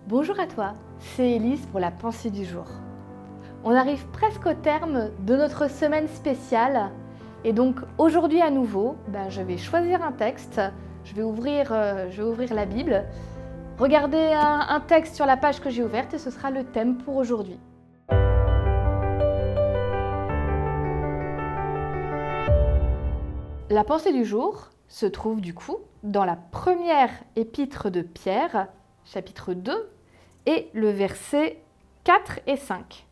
Bonjour à toi, c'est Élise pour la pensée du jour. On arrive presque au terme de notre semaine spéciale et donc aujourd'hui à nouveau, je vais choisir un texte, je vais ouvrir la Bible, regarder un texte sur la page que j'ai ouverte et ce sera le thème pour aujourd'hui. La pensée du jour se trouve du coup dans la première épître de Pierre, chapitre 2, et le verset 4 et 5.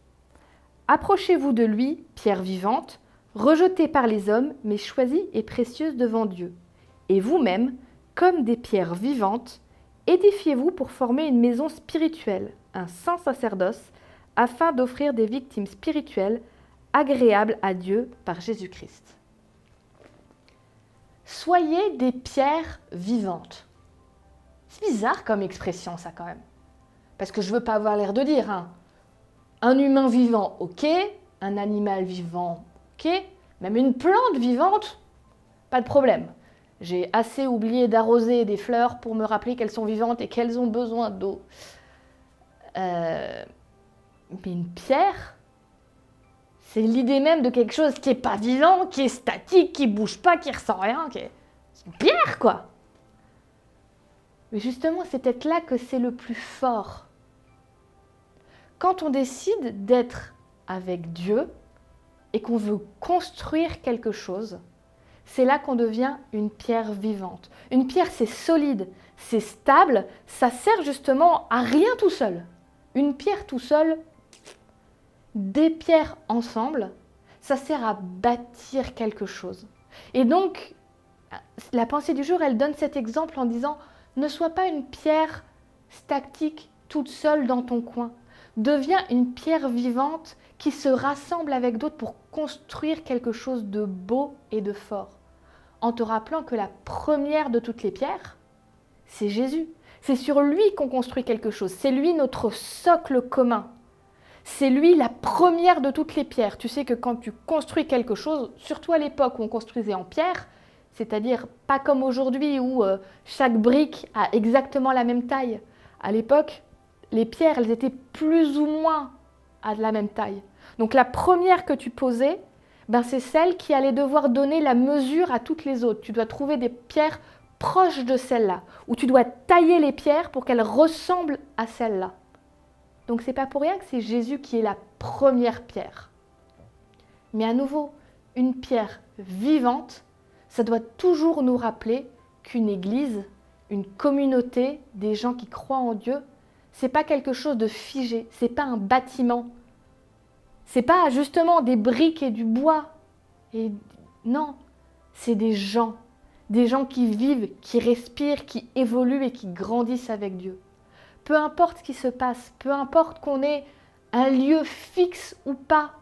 Approchez-vous de lui, pierre vivante, rejetée par les hommes, mais choisie et précieuse devant Dieu. Et vous-même, comme des pierres vivantes, édifiez-vous pour former une maison spirituelle, un saint sacerdoce, afin d'offrir des victimes spirituelles agréables à Dieu par Jésus-Christ. Soyez des pierres vivantes. C'est bizarre comme expression ça quand même. Parce que je ne veux pas avoir l'air de dire, un humain vivant, ok, un animal vivant, ok, même une plante vivante, pas de problème. J'ai assez oublié d'arroser des fleurs pour me rappeler qu'elles sont vivantes et qu'elles ont besoin d'eau. Mais une pierre, c'est l'idée même de quelque chose qui n'est pas vivant, qui est statique, qui ne bouge pas, qui ne ressent rien. C'est une pierre, quoi. Mais justement, c'est peut-être là que c'est le plus fort. Quand on décide d'être avec Dieu et qu'on veut construire quelque chose, c'est là qu'on devient une pierre vivante. Une pierre, c'est solide, c'est stable, ça sert justement à rien tout seul. Une pierre tout seul, des pierres ensemble, ça sert à bâtir quelque chose. Et donc, la pensée du jour, elle donne cet exemple en disant « Ne sois pas une pierre statique toute seule dans ton coin. Deviens une pierre vivante qui se rassemble avec d'autres pour construire quelque chose de beau et de fort. » En te rappelant que la première de toutes les pierres, c'est Jésus. C'est sur lui qu'on construit quelque chose. C'est lui notre socle commun. C'est lui la première de toutes les pierres. Tu sais que quand tu construis quelque chose, surtout à l'époque où on construisait en pierre, c'est-à-dire pas comme aujourd'hui où chaque brique a exactement la même taille. À l'époque, les pierres, elles étaient plus ou moins à la même taille. Donc la première que tu posais, c'est celle qui allait devoir donner la mesure à toutes les autres. Tu dois trouver des pierres proches de celle-là, ou tu dois tailler les pierres pour qu'elles ressemblent à celle-là. Donc c'est pas pour rien que c'est Jésus qui est la première pierre. Mais à nouveau, une pierre vivante, ça doit toujours nous rappeler qu'une église, une communauté, des gens qui croient en Dieu, c'est pas quelque chose de figé, c'est pas un bâtiment. C'est pas justement des briques et du bois. Et non, c'est des gens qui vivent, qui respirent, qui évoluent et qui grandissent avec Dieu. Peu importe ce qui se passe, peu importe qu'on ait un lieu fixe ou pas,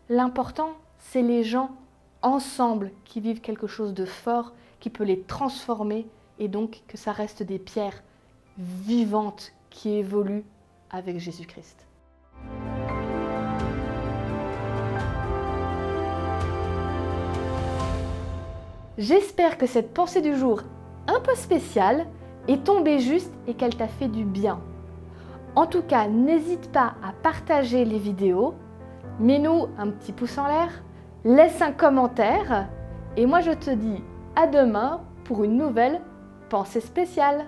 l'important, c'est les gens ensemble qui vivent quelque chose de fort, qui peut les transformer et donc que ça reste des pierres vivantes qui évoluent avec Jésus-Christ. J'espère que cette pensée du jour un peu spéciale est tombée juste et qu'elle t'a fait du bien. En tout cas, n'hésite pas à partager les vidéos, mets-nous un petit pouce en l'air, laisse un commentaire et moi je te dis à demain pour une nouvelle pensée spéciale.